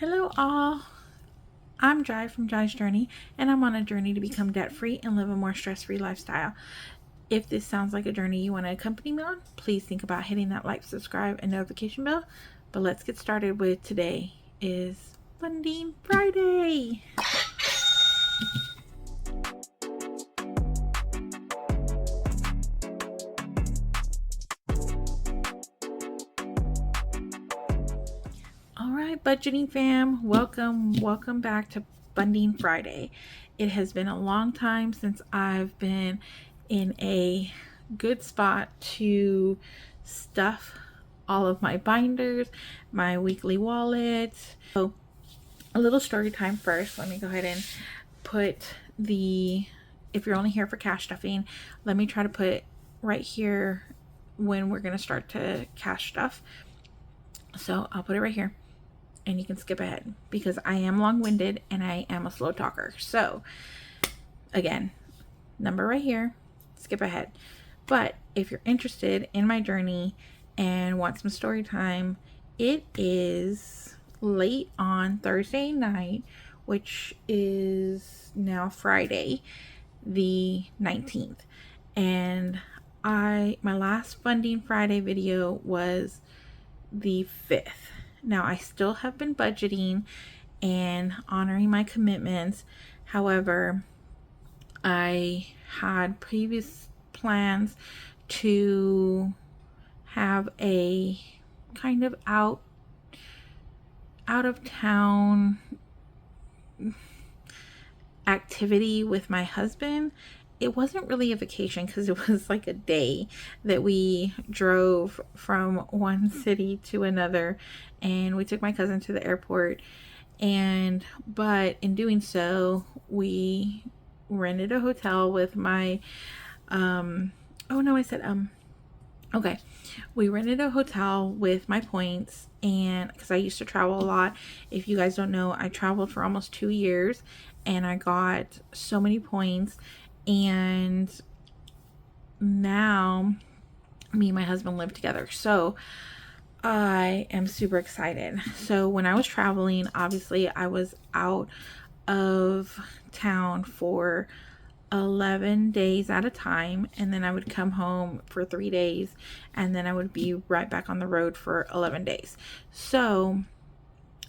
Hello, all. I'm Jai from Jai's Journey, and I'm on a journey to become debt free and live a more stress free lifestyle. If this sounds like a journey you want to accompany me on, please think about hitting that like, subscribe, and notification bell. But let's get started with today is Funding Friday. All right, budgeting fam, welcome back to Funding Friday. It has been a long time since I've been in a good spot to stuff all of my binders, my weekly wallet. So a little story time first. Let me go ahead and put if you're only here for cash stuffing, let me try to put right here when we're going to start to cash stuff. So I'll put it right here. And you can skip ahead because I am long-winded and I am a slow talker. So again, number right here, skip ahead. But if you're interested in my journey and want some story time, it is late on Thursday night, which is now Friday, the 19th. And my last Funding Friday video was the 5th. Now, I still have been budgeting and honoring my commitments. However, I had previous plans to have a kind of out of town activity with my husband. It wasn't really a vacation because it was like a day that we drove from one city to another, and we took my cousin to the airport. But in doing so, we rented a hotel with my we rented a hotel with my points, and because I used to travel a lot. If you guys don't know, I traveled for almost 2 years and I got so many points. And now me and my husband live together, so I am super excited. So when I was traveling, obviously I was out of town for 11 days at a time, and then I would come home for 3 days, and then I would be right back on the road for 11 days. So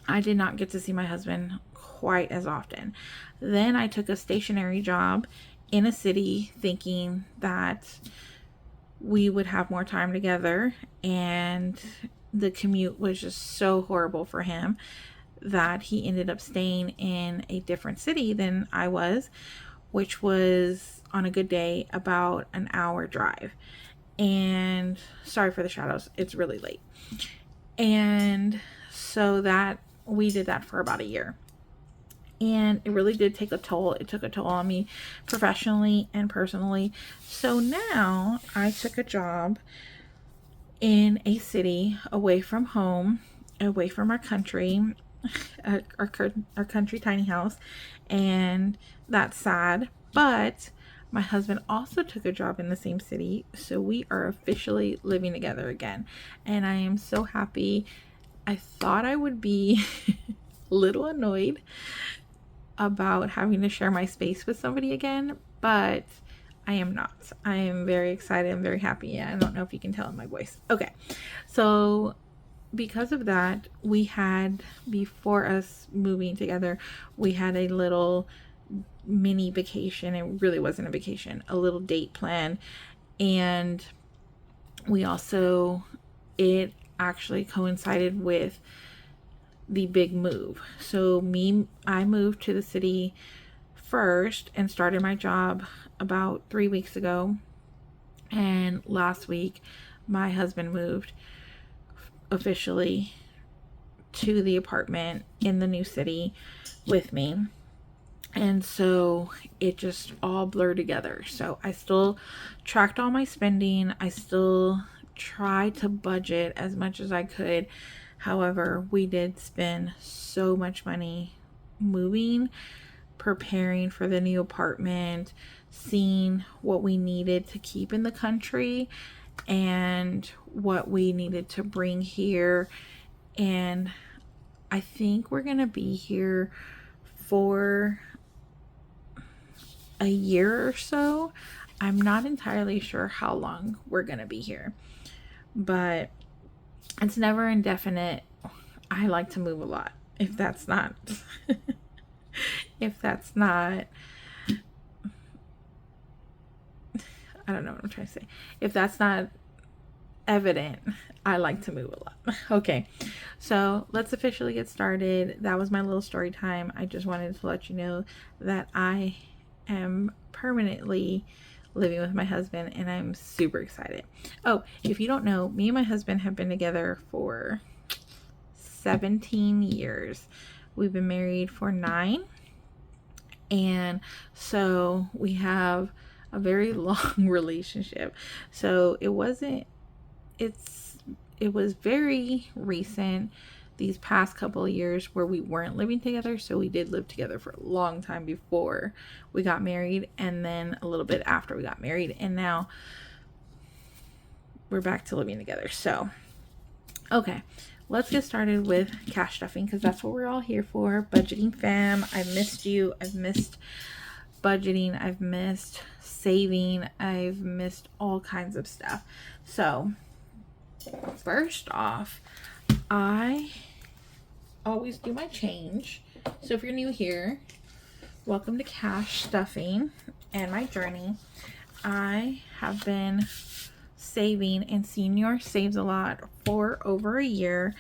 I did not get to see my husband quite as often. Then I took a stationary job in a city thinking that we would have more time together, and the commute was just so horrible for him that he ended up staying in a different city than I was, which was on a good day about an hour drive. And sorry for the shadows, it's really late. And so that we did that for about a year. And it really did take a toll. It took a toll on me professionally and personally. So now I took a job in a city away from home, away from our country, our country tiny house. And that's sad. But my husband also took a job in the same city. So we are officially living together again. And I am so happy. I thought I would be a little annoyed about having to share my space with somebody again, but I am not. I am very excited. I'm very happy. I don't know if you can tell in my voice. Okay. So because of that, we had, before us moving together, we had a little mini vacation. It really wasn't a vacation, a little date plan. And it actually coincided with the big move. So I moved to the city first and started my job about 3 weeks ago. And last week, my husband moved officially to the apartment in the new city with me. And so it just all blurred together. So I still tracked all my spending. I still tried to budget as much as I could. However, we did spend so much money moving, preparing for the new apartment, seeing what we needed to keep in the country and what we needed to bring here. And I think we're gonna be here for a year or so. I'm not entirely sure how long we're gonna be here, but it's never indefinite. I like to move a lot. If that's not if that's not I don't know what I'm trying to say. If that's not evident, I like to move a lot. Okay, so let's officially get started. That was my little story time. I just wanted to let you know that I am permanently living with my husband, and I'm super excited. Oh, if you don't know, me and my husband have been together for 17 years. We've been married for 9, and so we have a very long relationship. So it was very recent, these past couple of years, where we weren't living together. So we did live together for a long time before we got married, and then a little bit after we got married, and now we're back to living together. So okay, let's get started with cash stuffing, because that's what we're all here for. Budgeting fam, I've missed you. I've missed budgeting. I've missed saving. I've missed all kinds of stuff. So first off, I always do my change. So if you're new here, welcome to cash stuffing and my journey. I have been saving, and Senior Saves a Lot, for over a year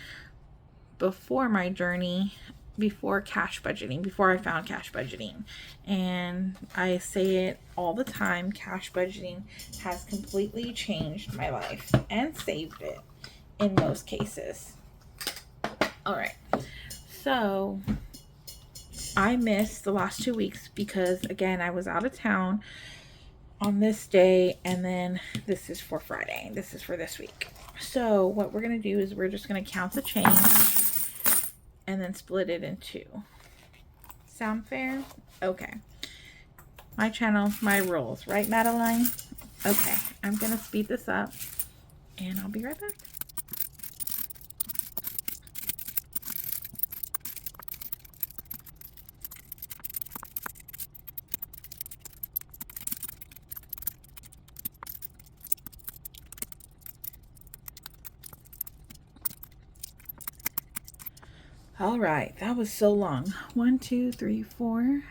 before my journey, before cash budgeting, before I found cash budgeting. And I say it all the time, cash budgeting has completely changed my life and saved it in most cases. All right, so I missed the last 2 weeks because, again, I was out of town on this day, and then this is for Friday. This is for this week. So what we're going to do is we're just going to count the change and then split it in 2. Sound fair? Okay. My channel, my rules, right, Madeline? Okay, I'm going to speed this up, and I'll be right back. All right, that was so long. 1, 2, 3, 4,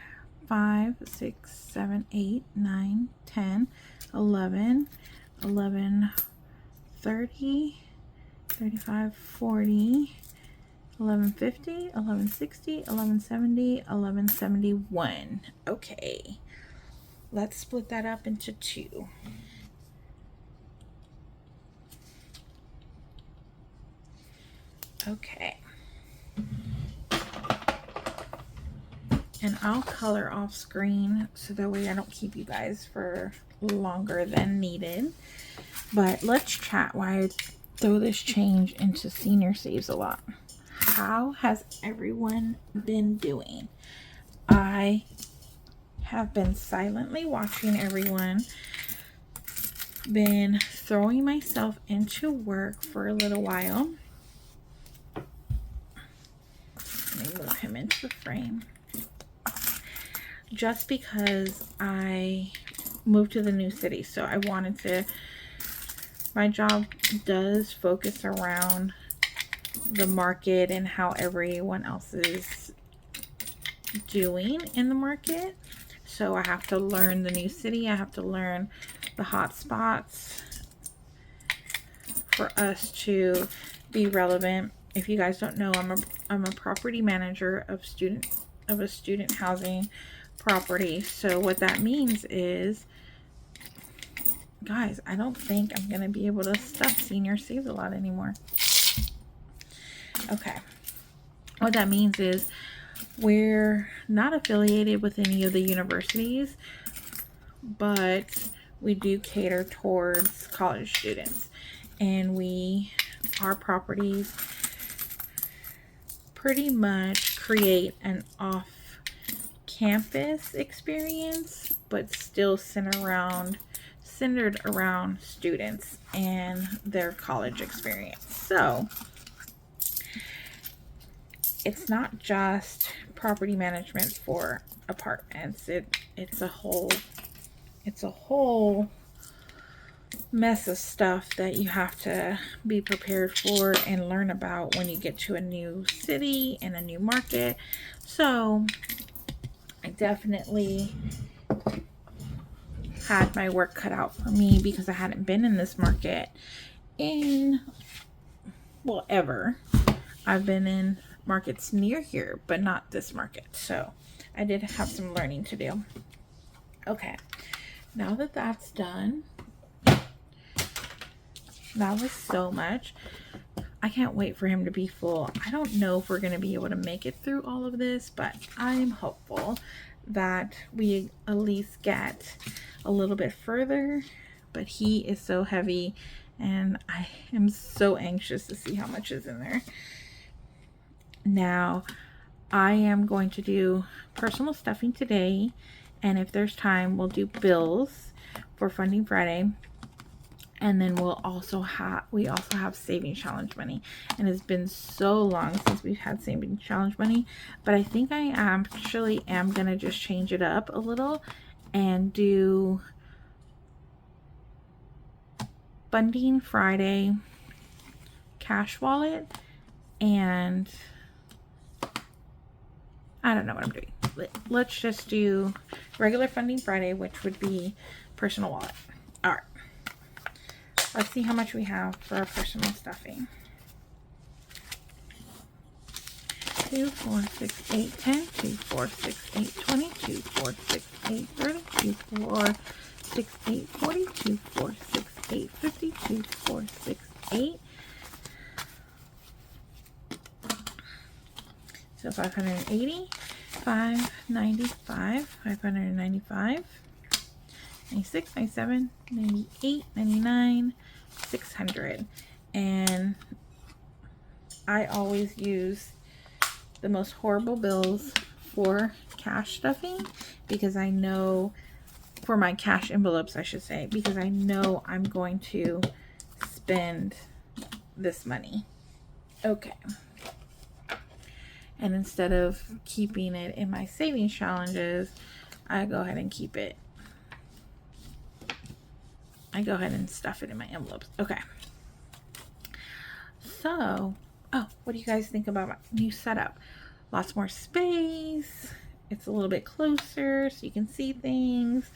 5, 6, 7, 8, 9, 10, 11, 11, 30, 35, 40, 1150, 1160, 1170, 1171. Okay, let's split that up into 2. Okay. And I'll color off screen so that way I don't keep you guys for longer than needed. But let's chat while I throw this change into Senior Saves a Lot. How has everyone been doing? I have been silently watching everyone, been throwing myself into work for a little while. Let me move him into the frame. Just because I moved to the new city, so I wanted to, my job does focus around the market and how everyone else is doing in the market. So I have to learn the new city. I have to learn the hot spots for us to be relevant. If you guys don't know, I'm a property manager of a student housing property. So what that means is, guys, I don't think I'm gonna be able to stuff Senior Saves a Lot anymore. Okay, what that means is we're not affiliated with any of the universities, but we do cater towards college students, and our properties pretty much create an off-campus experience, but still centered around students and their college experience. So it's not just property management for apartments. It's a whole mess of stuff that you have to be prepared for and learn about when you get to a new city and a new market. So I definitely had my work cut out for me because I hadn't been in this market in, well, ever. I've been in markets near here, but not this market. So I did have some learning to do. Okay, now that that's done, that was so much. I can't wait for him to be full. I don't know if we're going to be able to make it through all of this, but I'm hopeful that we at least get a little bit further. But he is so heavy, and I am so anxious to see how much is in there. Now, I am going to do personal stuffing today, and if there's time, we'll do bills for Funding Friday. And then we also have savings challenge money, and it's been so long since we've had savings challenge money, but I think I actually am gonna just change it up a little and do Funding Friday, cash wallet, and I don't know what I'm doing. Let's just do regular Funding Friday, which would be personal wallet. All right. Let's see how much we have for our personal stuffing. 2, 4, 6, 8, 10, 2, 4, 6, 8, 20, 2, 4, 6, 8, 30, 2, 4, 6, 8, 40, 2, 4, 6, 8, 50, 2, 4, 6, 8. So 580, 595, 595. 96, 97, 98, 99, 600. And I always use the most horrible bills for cash stuffing because I know, for my cash envelopes, I should say, because I know I'm going to spend this money. Okay. And instead of keeping it in my savings challenges, I go ahead and keep it. I go ahead and stuff it in my envelopes. Okay. So, oh, what do you guys think about my new setup? Lots more space. It's a little bit closer so you can see things.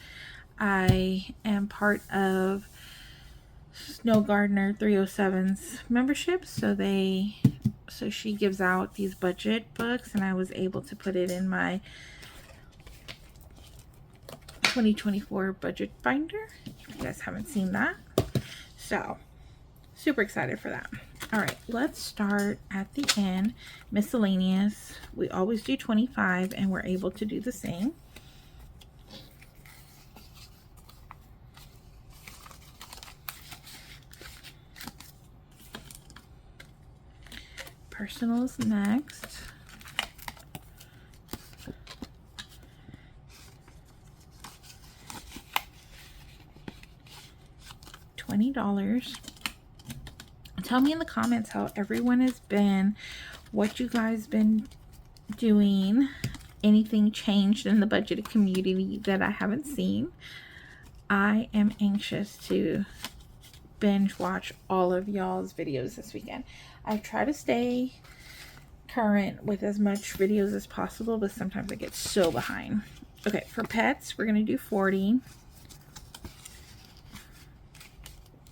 I am part of Snow Gardener 307's membership, so she gives out these budget books, and I was able to put it in my 2024 budget binder. If you guys haven't seen that, so super excited for that. All right, let's start at the end. Miscellaneous, we always do 25, and we're able to do the same. Personals next. $20. Tell me in the comments how everyone has been, what you guys been doing, anything changed in the budgeted community that I haven't seen. I am anxious to binge watch all of y'all's videos this weekend. I try to stay current with as much videos as possible, but sometimes I get so behind. Okay, for pets, we're gonna do 40.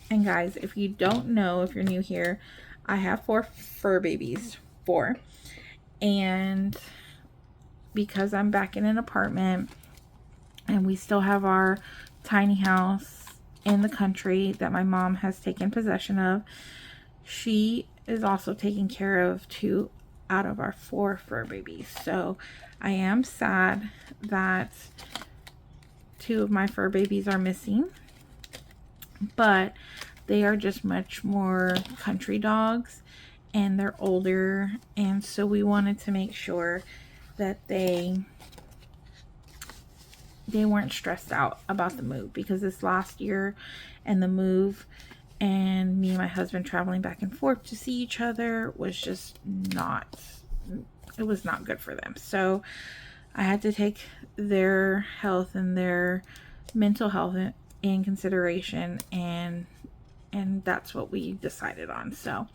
And guys, if you don't know, if you're new here, I have 4 fur babies. 4. And because I'm back in an apartment and we still have our tiny house in the country that my mom has taken possession of, she is also taking care of 2 out of our 4 fur babies. So I am sad that 2 of my fur babies are missing, but they are just much more country dogs and they're older, and so we wanted to make sure that they weren't stressed out about the move, because this last year and the move and me and my husband traveling back and forth to see each other was just not it was not good for them. So I had to take their health and their mental health in consideration, and that's what we decided on. So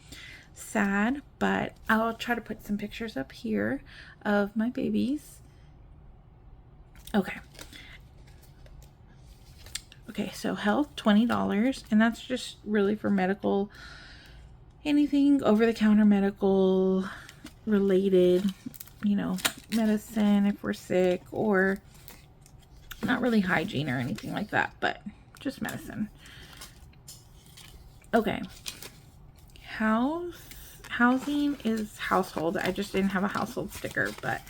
sad, but I'll try to put some pictures up here of my babies. Okay. Okay, so health, $20, and that's just really for medical, anything over the counter medical related, you know, medicine if we're sick, or not really hygiene or anything like that, but just medicine. Okay. Housing is household. I just didn't have a household sticker, but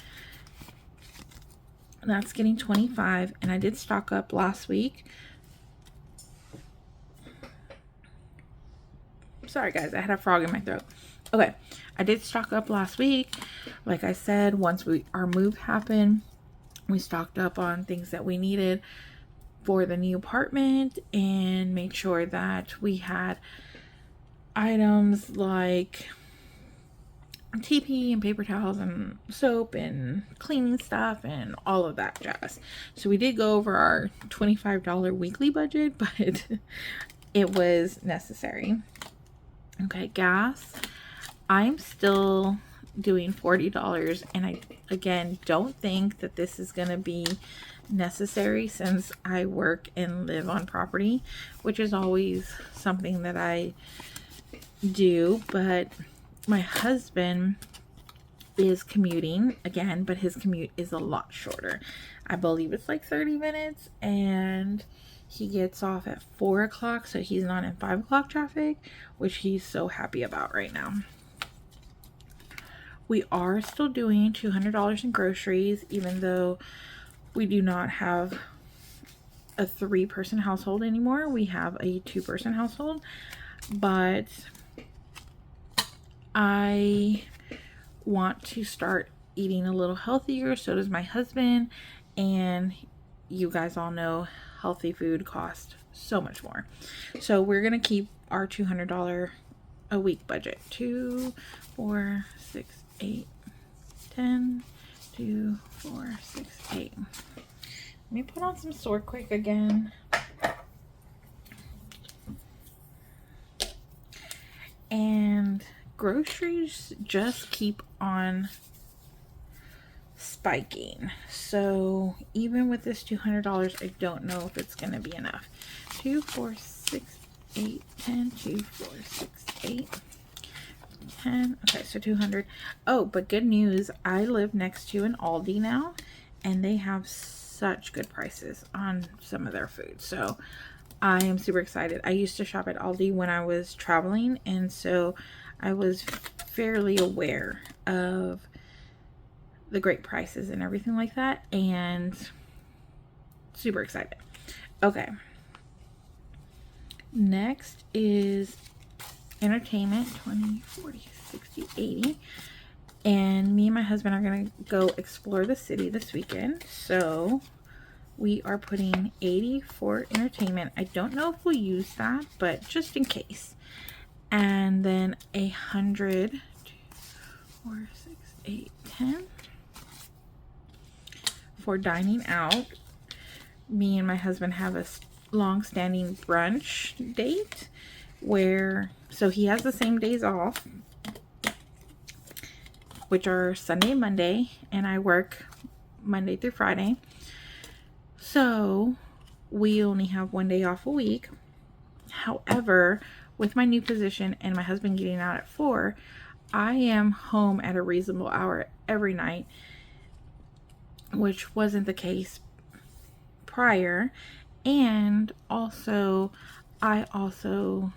that's getting $25, and I did stock up last week. Sorry guys, I had a frog in my throat. Okay, I did stock up last week. Like I said, once our move happened, we stocked up on things that we needed for the new apartment and made sure that we had items like TP and paper towels and soap and cleaning stuff and all of that jazz. So we did go over our $25 weekly budget, but it was necessary. Okay, gas. I'm still doing $40, and I, again, don't think that this is going to be necessary since I work and live on property, which is always something that I do. But my husband is commuting again, but his commute is a lot shorter. I believe it's like 30 minutes, and he gets off at 4 o'clock, so he's not in 5 o'clock traffic, which he's so happy about right now. We are still doing $200 in groceries, even though we do not have a 3-person household anymore. We have a 2-person household, but I want to start eating a little healthier. So does my husband, and you guys all know healthy food costs so much more. So we're gonna keep our $200 a week budget. 2, 4, 6, 8, 10, 2, 4, 6, 8. Let me put on some Sword Quick again. And groceries just keep on spiking. So even with this $200, I don't know if it's going to be enough. 2, 4, 6, 8, 10, 2, 4, 6, 8, 10. Okay, so 200. Oh, but good news. I live next to an Aldi now, and they have such good prices on some of their food. So I am super excited. I used to shop at Aldi when I was traveling, and so I was fairly aware of the great prices and everything like that, and super excited. Okay. Next is entertainment, 20, 40, 60, 80. And me and my husband are going to go explore the city this weekend. So we are putting 80 for entertainment. I don't know if we'll use that, but just in case. And then 100, 2, 4, 6, 8, 10 for dining out. Me and my husband have a long-standing brunch date where, so he has the same days off, which are Sunday and Monday, and I work Monday through Friday. So we only have 1 day off a week. However, with my new position and my husband getting out at 4, I am home at a reasonable hour every night, which wasn't the case prior. And also, I also,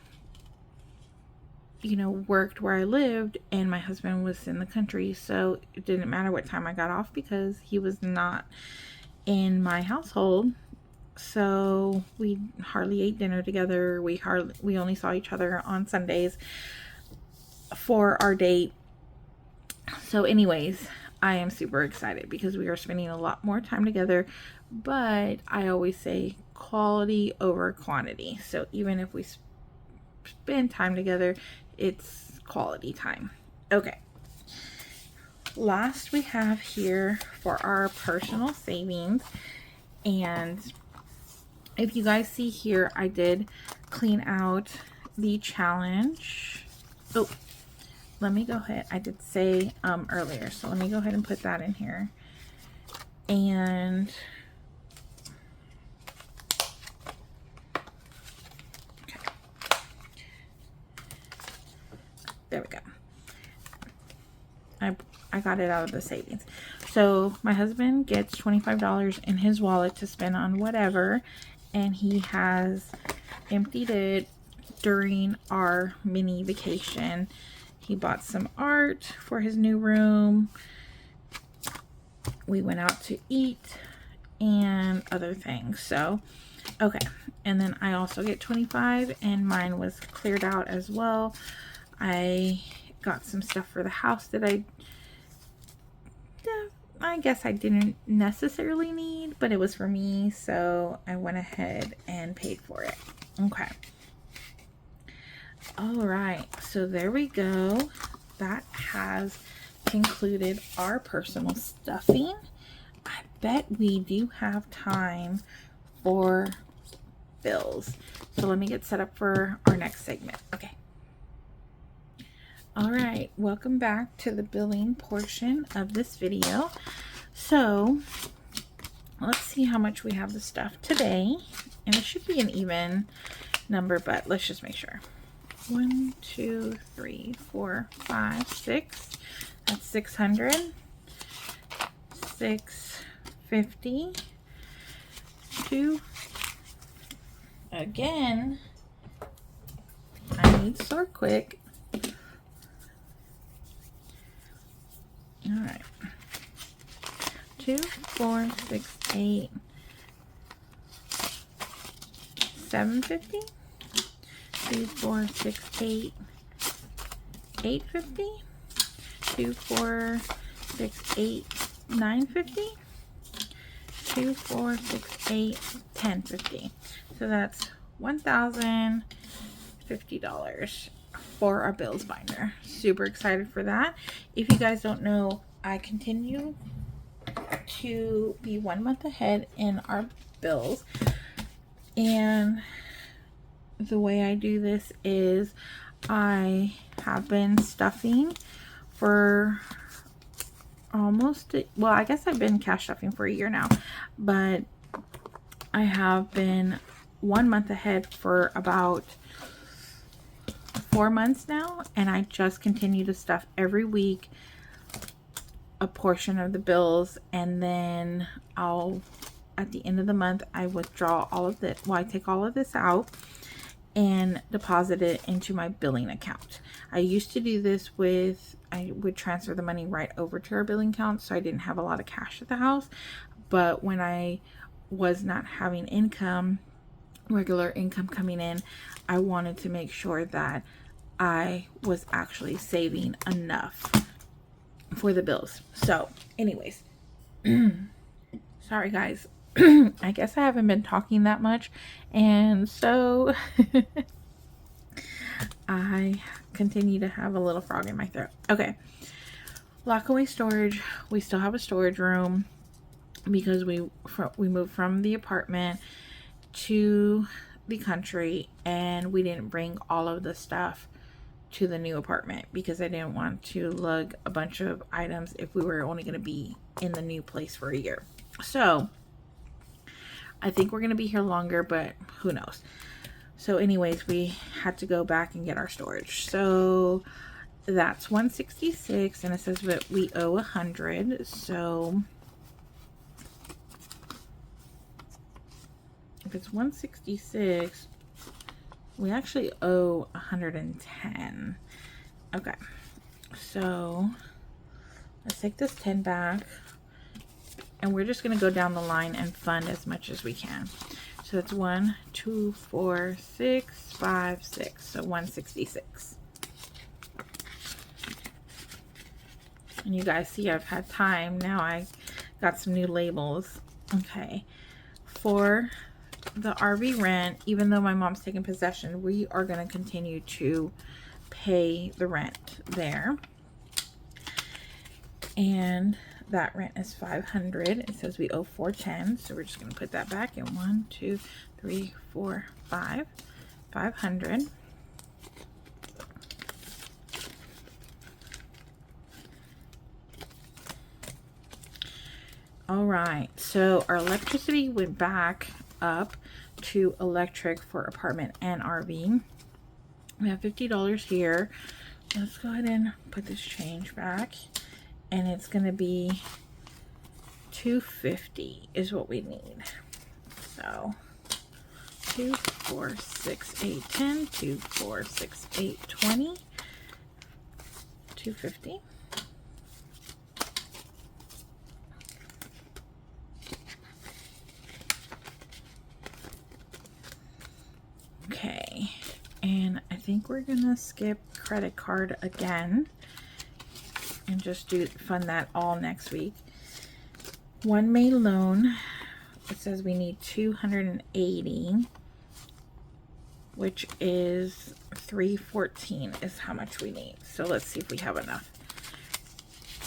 worked where I lived, and my husband was in the country, so it didn't matter what time I got off because he was not in my household. So we hardly ate dinner together. We only saw each other on Sundays for our date. So anyways, I am super excited because we are spending a lot more time together, but I always say quality over quantity. So even if we spend time together, it's quality time. Okay. last we have here for our personal savings, and if you guys see here, I did clean out the challenge. Oh, let me go ahead. I did say earlier, so let me go ahead and put that in here. And okay, there we go. I got it out of the savings. So my husband gets $25 in his wallet to spend on whatever, and he has emptied it during our mini vacation. He bought some art for his new room. We went out to eat and other things. So, okay. And then I also get 25, and mine was cleared out as well. I got some stuff for the house that I guess I didn't necessarily need, but it was for me, so I went ahead and paid for it. Okay. All right, so there we go. That has concluded our personal stuffing. I bet we do have time for bills. So let me get set up for our next segment. Okay. All right, welcome back to the billing portion of this video. So let's see how much we have the stuff today, and it should be an even number, but let's just make sure. 1, 2, 3, 4, 5, 6. That's 600. 650. 2. Again, I need to sort quick. All right. 2, 4, 6, 8, 750. 2, 4, 6, 8, 850. 2, 4, 6, 8, 950. 2, 4, 6, 8, 1050. So that's $1,050 for our bills binder. Super excited for that. If you guys don't know, I continue to be 1 month ahead in our bills, and the way I do this is I have been stuffing for almost, well, I guess I've been cash stuffing for a year now, but I have been 1 month ahead for about 4 months now, and I just continue to stuff every week a portion of the bills, and then I'll, at the end of the month, I withdraw all of it. Well, I take all of this out and deposit it into my billing account. I used to do this with, I would transfer the money right over to our billing account, so I didn't have a lot of cash at the house. But when I was not having income, regular income coming in, I wanted to make sure that I was actually saving enough for the bills. So anyways, sorry guys, I guess I haven't been talking that much, and so I continue to have a little frog in my throat. Okay, lock away storage. We still have a storage room because we moved from the apartment to the country, and we didn't bring all of the stuff to the new apartment because I didn't want to lug a bunch of items if we were only going to be in the new place for a year. So I think we're going to be here longer, but who knows. So anyways, we had to go back and get our storage. So that's $166, and it says that we owe $100. So if it's $166, we actually owe $110. Okay, so let's take this 10 back, and we're just going to go down the line and fund as much as we can. So that's 1, 2, 4, 6, 5, 6. So 166. And you guys see I've had time. Now I got some new labels. Okay. For the RV rent, even though my mom's taking possession, we are going to continue to pay the rent there. and that rent is $500. It says we owe $410, so we're just going to put that back in. 1, 2, 3, 4, 5, $500. All right, so our electricity went back up to electric for apartment and RV. We have $50 here. Let's go ahead and put this change back, and it's going to be $250 is what we need. So 2, 4, 6, 8, 10, 2, 4, 6, 8, 20, $250. Okay, and I think we're gonna skip credit card again and just fund that all next week. One May loan, it says we need $280, which is $314 is how much we need. So let's see if we have enough.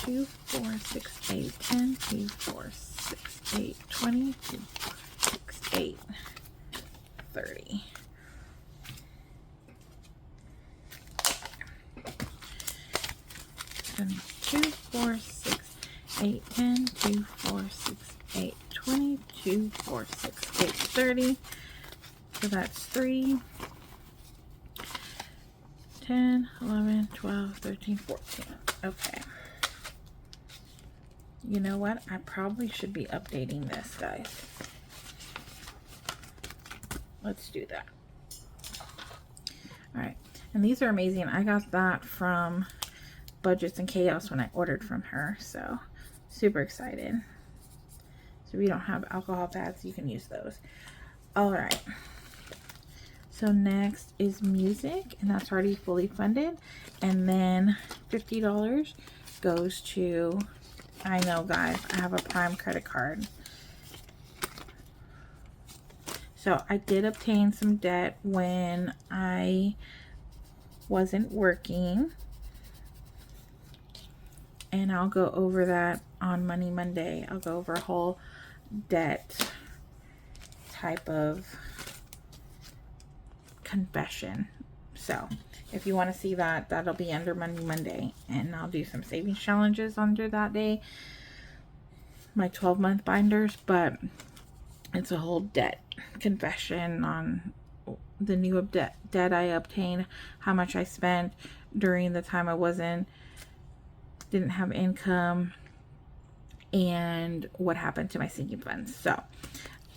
2, 4, 6, 8, 10, 2, 4, 6, 8, 20, 2, 4, 6, 8, 30. So 2, 4, 6, 8, 10, 2, 4, 6, 8, 20, 2, 4, 6, 8, 30. So that's 3, 10, 11, 12, 13, 14. Okay. You know what? I probably should be updating this, guys. Let's do that. All right. And these are amazing. I got that from Budgets and Chaos when I ordered from her. So super excited. So if you don't have alcohol pads, you can use those. All right. So next is music, and that's already fully funded. And then $50 goes to, I know guys, I have a Prime credit card. So I did obtain some debt when I wasn't working. And I'll go over that on Money Monday. I'll go over a whole debt type of confession. So if you want to see that, that'll be under Money Monday. And I'll do some savings challenges under that day. My 12-month binders. But it's a whole debt confession on the new debt I obtained, how much I spent during the time I didn't have income, and what happened to my sinking funds. So,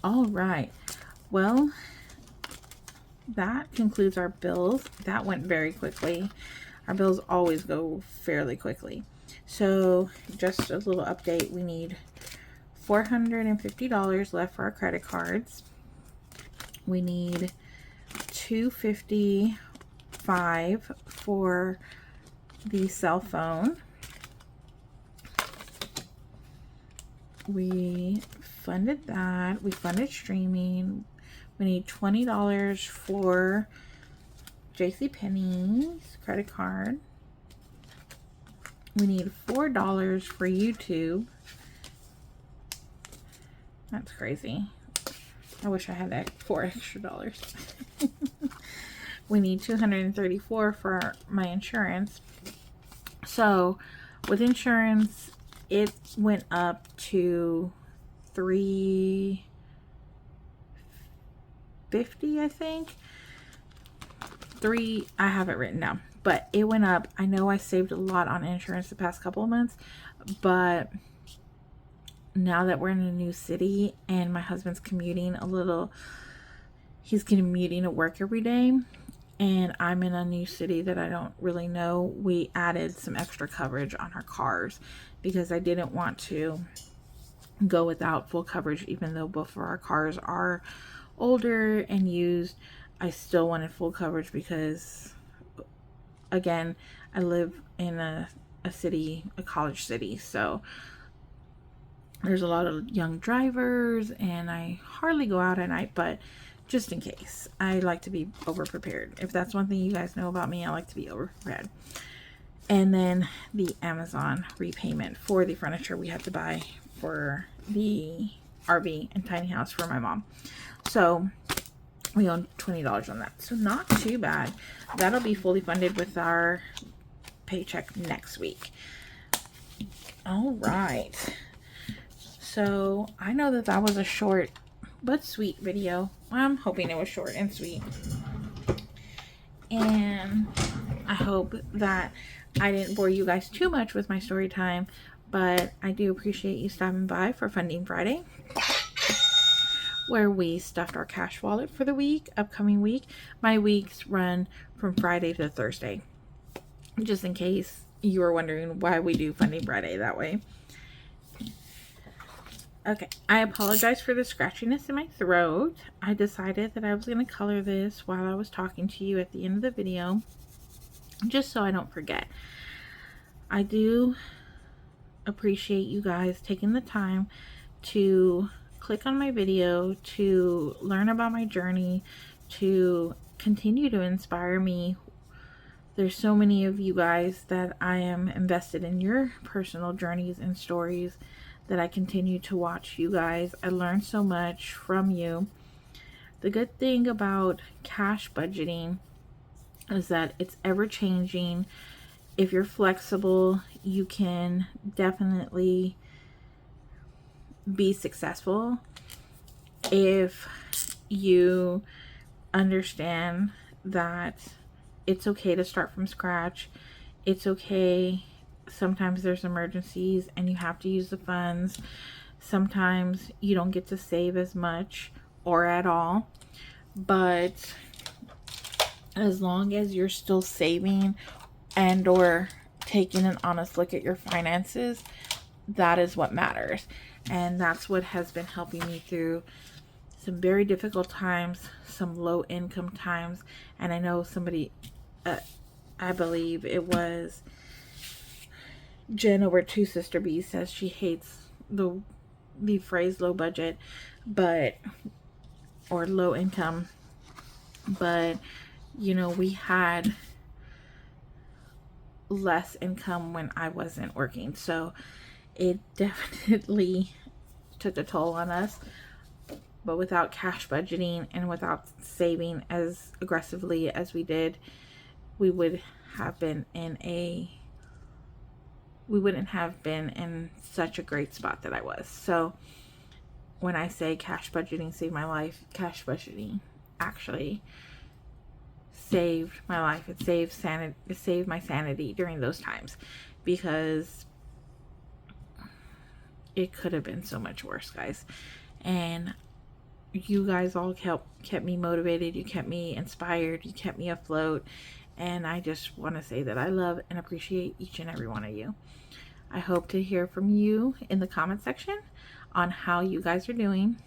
all right. Well, that concludes our bills. That went very quickly. Our bills always go fairly quickly. So, just a little update. We need $450 left for our credit cards. We need $255 for the cell phone. We funded that. We funded streaming. We need $20 for JCPenney's credit card. We need $4 for YouTube. That's crazy. I wish I had that $4 extra. We need $234 for my insurance. So with insurance, it went up to $350, I think. I have it written down, but it went up. I know I saved a lot on insurance the past couple of months, but now that we're in a new city and my husband's commuting he's commuting to work every day, and I'm in a new city that I don't really know, we added some extra coverage on our cars because I didn't want to go without full coverage. Even though both of our cars are older and used, I still wanted full coverage because, again, I live in a college city, so there's a lot of young drivers, and I hardly go out at night, but just in case, I like to be over prepared. If that's one thing you guys know about me, I like to be over prepared. and then the Amazon repayment for the furniture we had to buy for the RV and tiny house for my mom. So we own $20 on that. So not too bad. That'll be fully funded with our paycheck next week. All right. So I know that that was a short but sweet video. I'm hoping it was short and sweet. And I hope that I didn't bore you guys too much with my story time, but I do appreciate you stopping by for Funding Friday, where we stuffed our cash wallet for the upcoming week. My weeks run from Friday to Thursday, just in case you were wondering why we do Funding Friday that way. Okay, I apologize for the scratchiness in my throat. I decided that I was going to color this while I was talking to you at the end of the video, just so I don't forget. I do appreciate you guys taking the time to click on my video, to learn about my journey, to continue to inspire me. There's so many of you guys that I am invested in your personal journeys and stories, that I continue to watch you guys. I learn so much from you. The good thing about cash budgeting is that it's ever changing. If you're flexible, you can definitely be successful. If you understand that it's okay to start from scratch, it's okay. Sometimes there's emergencies and you have to use the funds. Sometimes you don't get to save as much or at all. But as long as you're still saving and or taking an honest look at your finances, that is what matters. And that's what has been helping me through some very difficult times, some low income times. And I know somebody, I believe it was Jen over Two Sister Bees, says she hates the phrase low budget, or low income, but you know, we had less income when I wasn't working, so it definitely took a toll on us. But without cash budgeting and without saving as aggressively as we did, we wouldn't have been in such a great spot that I was. So when I say cash budgeting saved my life, cash budgeting actually saved my life. It saved my sanity during those times, because it could have been so much worse, guys. And you guys all kept me motivated. You kept me inspired. You kept me afloat. And I just want to say that I love and appreciate each and every one of you. I hope to hear from you in the comment section on how you guys are doing.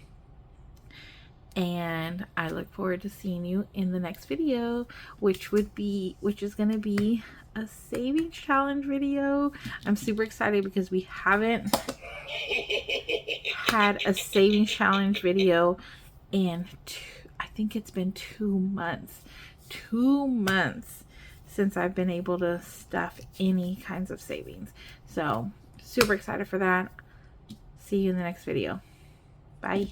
And I look forward to seeing you in the next video, which is going to be a savings challenge video. I'm super excited because we haven't had a savings challenge video in I think it's been 2 months. 2 months since I've been able to stuff any kinds of savings. So super excited for that. See you in the next video. Bye.